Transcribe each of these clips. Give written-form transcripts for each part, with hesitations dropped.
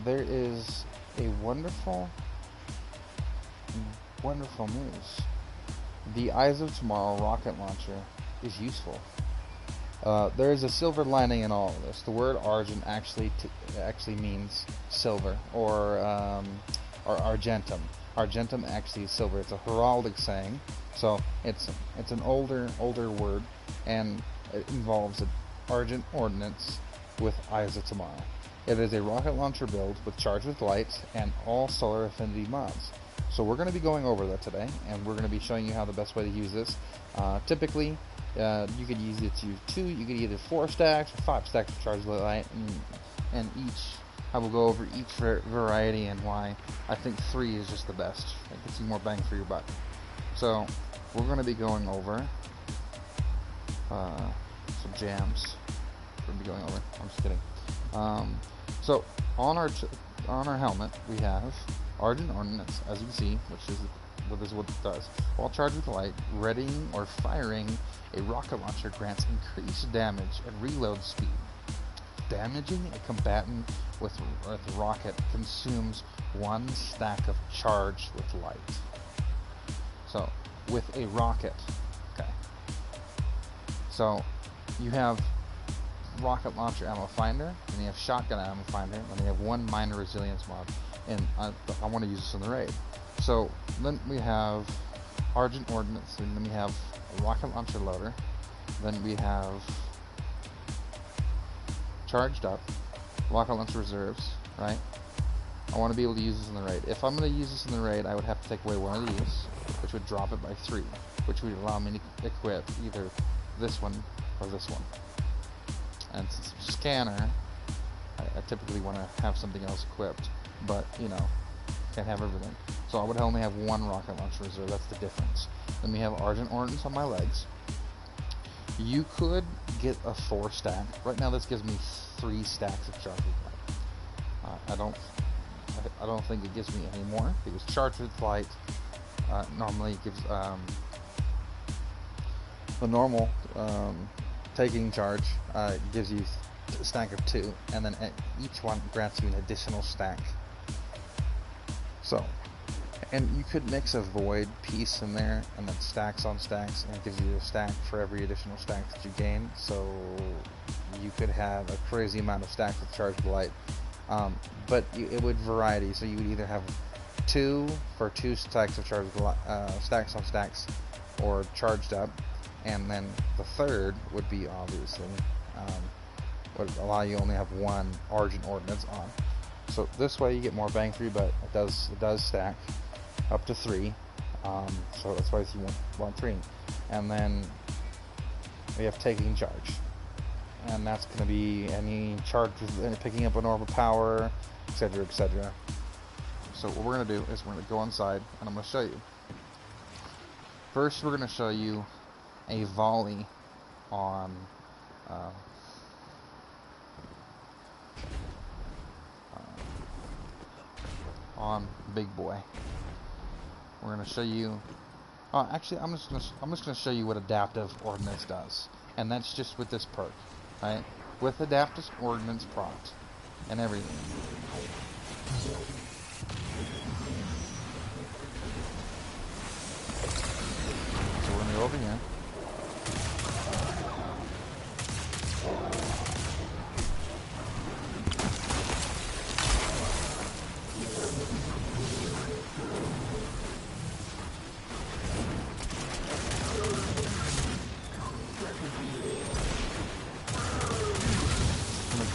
there is a wonderful news. The Eyes of Tomorrow rocket launcher is useful. There is a silver lining in all of this. The word Argent actually means silver, or Argentum. Argentum actually is silver. It's a heraldic saying, so it's an older word, and it involves an Argent Ordnance with Eyes of Tomorrow. It is a rocket launcher build with Charge with Light and all solar affinity mods. So we're going to be going over that today, and we're going to be showing you how the best way to use this. Typically, you could use it to 2, you could either 4 stacks or 5 stacks of Charge with Light, and I will go over each variety and why I think 3 is just the best. It gets you more bang for your buck. So we're going to be going over some jams. We're going to be going over. I'm just kidding. So on our helmet we have Argent Ordnance, as you can see, which is what it does. While charged with light, readying or firing a rocket launcher grants increased damage and reload speed. Damaging a combatant with rocket consumes 1 stack of charge with light. So with a rocket, okay. So you have rocket launcher ammo finder, and you have shotgun ammo finder, and you have 1 minor resilience mod. And I want to use this in the raid. So then we have Argent Ordnance, and then we have a rocket launcher loader, then we have charged up rocket launcher reserves, right? I want to be able to use this in the raid. If I'm going to use this in the raid, I would have to take away one of these, which would drop it by 3, which would allow me to equip either this one or this one. And since it's a scanner, I typically want to have something else equipped, but you know, can't have everything. So I would only have 1 rocket launcher reserve. That's the difference. Then we have Argent Ordnance on my legs. You could get a 4 stack. Right now, this gives me 3 stacks of charge with light. I don't think it gives me any more because charge with light normally gives the normal taking charge gives you a stack of 2, and then each one grants you an additional stack. So, and you could mix a void piece in there, and then stacks on stacks, and it gives you a stack for every additional stack that you gain. So you could have a crazy amount of stacks with charge with light, but it would variety. So you would either have 2 for 2 stacks of charge with light, stacks on stacks, or charged up, and then the third would be obviously would allow you only have 1 Argent Ordnance on. So this way you get more bang for your buck. It does stack up to 3, so that's why you want 3. And then we have taking charge, and that's going to be any charge with picking up an orb of power, etc., etc. So what we're going to do is we're going to go inside, and I'm going to show you. First, we're going to show you a volley on Big Boy. We're going to show you. Actually, I'm just going to show you what Adaptive Ordnance does, and that's just with this perk, right? With Adaptive Ordnance proc and everything. So we're going to go over here.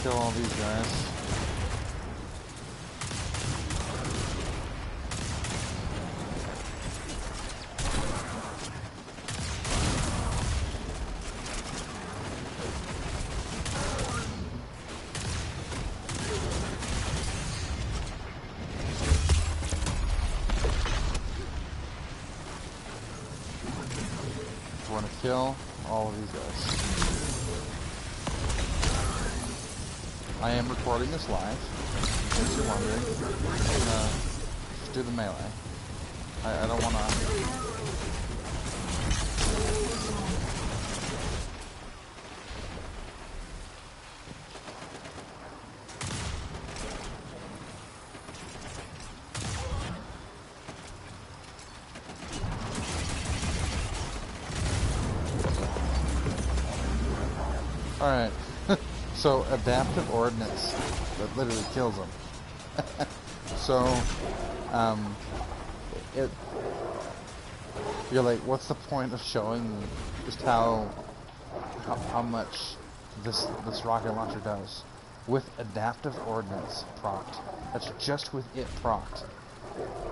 Kill all these guys. I want to kill all of these guys. I am recording this live, in case you're wondering. I'm gonna just do the melee. I don't wanna... Alright, so adaptive ordnance that literally kills them. So, you're like, what's the point of showing just how much this rocket launcher does? With adaptive ordnance procced, that's just with it procced,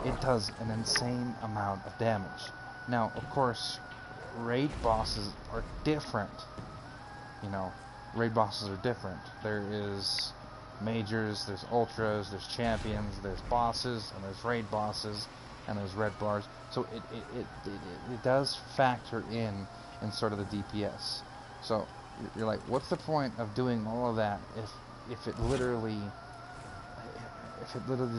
it does an insane amount of damage. Now, of course, raid bosses are different. You know, raid bosses are different. There is majors, there's ultras, there's champions, there's bosses, and there's raid bosses, and there's red bars. So it does factor in sort of the DPS. So you're like, what's the point of doing all of that if it literally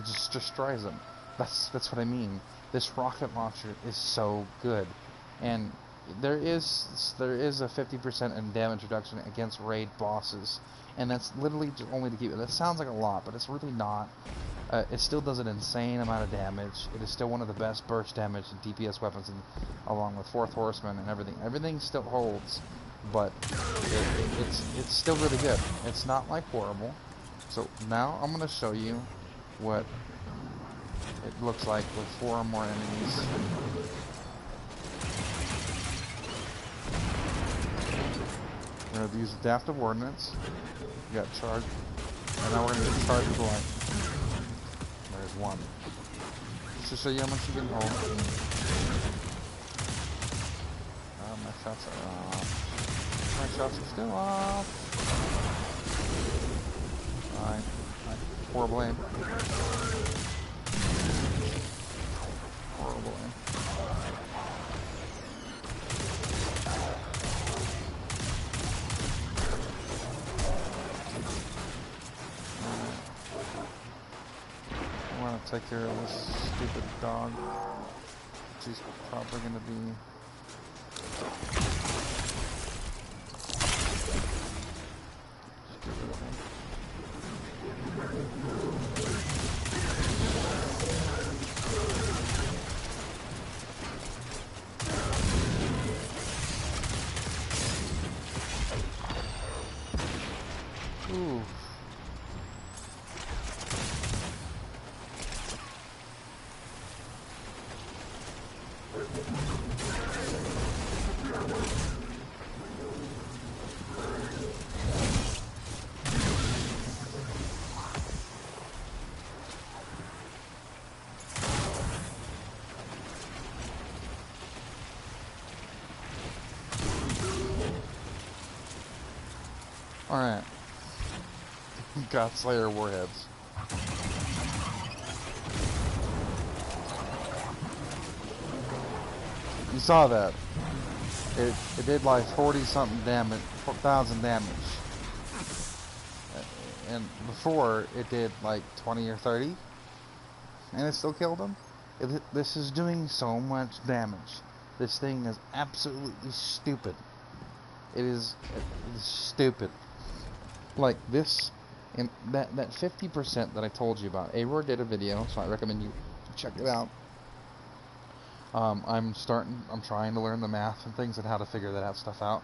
just destroys them? That's what I mean. This rocket launcher is so good, and there is a 50% in damage reduction against raid bosses, and that's literally only to keep it. That sounds like a lot, but it's really not. It still does an insane amount of damage. It is still one of the best burst damage and DPS weapons, along with Fourth Horseman and everything. Everything still holds, but it's still really good. It's not like horrible. So now I'm gonna show you what it looks like with 4 or more enemies. We're going to use adaptive ordnance. We got charge. And now we're going to get charge with light. There's one. Just to show you how much you can hold. My shots are off. My shots are still off. Alright. Horrible aim. Horrible aim. I want to take care of this stupid dog. She's probably going to be... Ooh. Alright. Godslayer warheads. You saw that. It did like 40-something damage, 4,000 damage. And before, it did like 20 or 30. And it still killed him. This is doing so much damage. This thing is absolutely stupid. It is stupid. Like this, and that 50% that I told you about. Auror did a video, so I recommend you check it out. I'm trying to learn the math and things and how to figure that stuff out.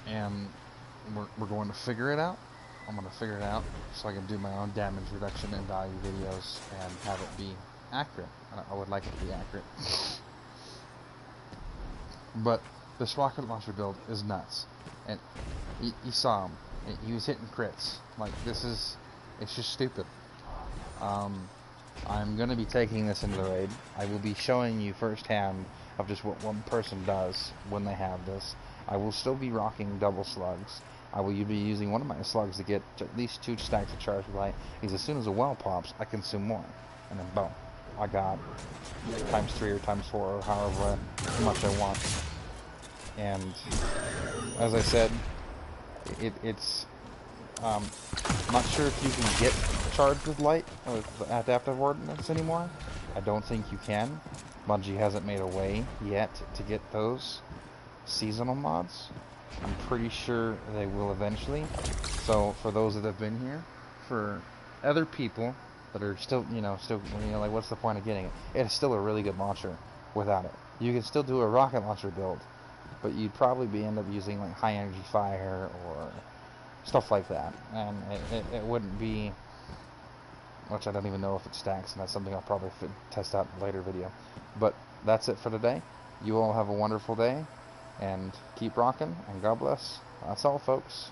And we're going to figure it out. I'm going to figure it out so I can do my own damage reduction and value videos and have it be accurate. I would like it to be accurate. But this rocket launcher build is nuts, and you saw him. He was hitting crits. Like, it's just stupid. I'm going to be taking this into the raid. I will be showing you firsthand of just what one person does when they have this. I will still be rocking double slugs. I will be using one of my slugs to get at least 2 stacks of charge light, because as soon as a well pops, I consume more, and then boom, I got times 3 or times 4 or however much I want. And as I said, it's not sure if you can get charged with light with adaptive ordnance anymore. I don't think you can. Bungie hasn't made a way yet to get those seasonal mods. I'm pretty sure they will eventually. So for those that have been here, for other people that are still like, what's the point of getting it? It's still a really good launcher without it. You can still do a rocket launcher build but you'd probably end up using like high energy fire or stuff like that, and it wouldn't be, which I don't even know if it stacks, and that's something I'll probably test out in a later video. But that's it for today. You all have a wonderful day, and keep rocking, and God bless. That's all, folks.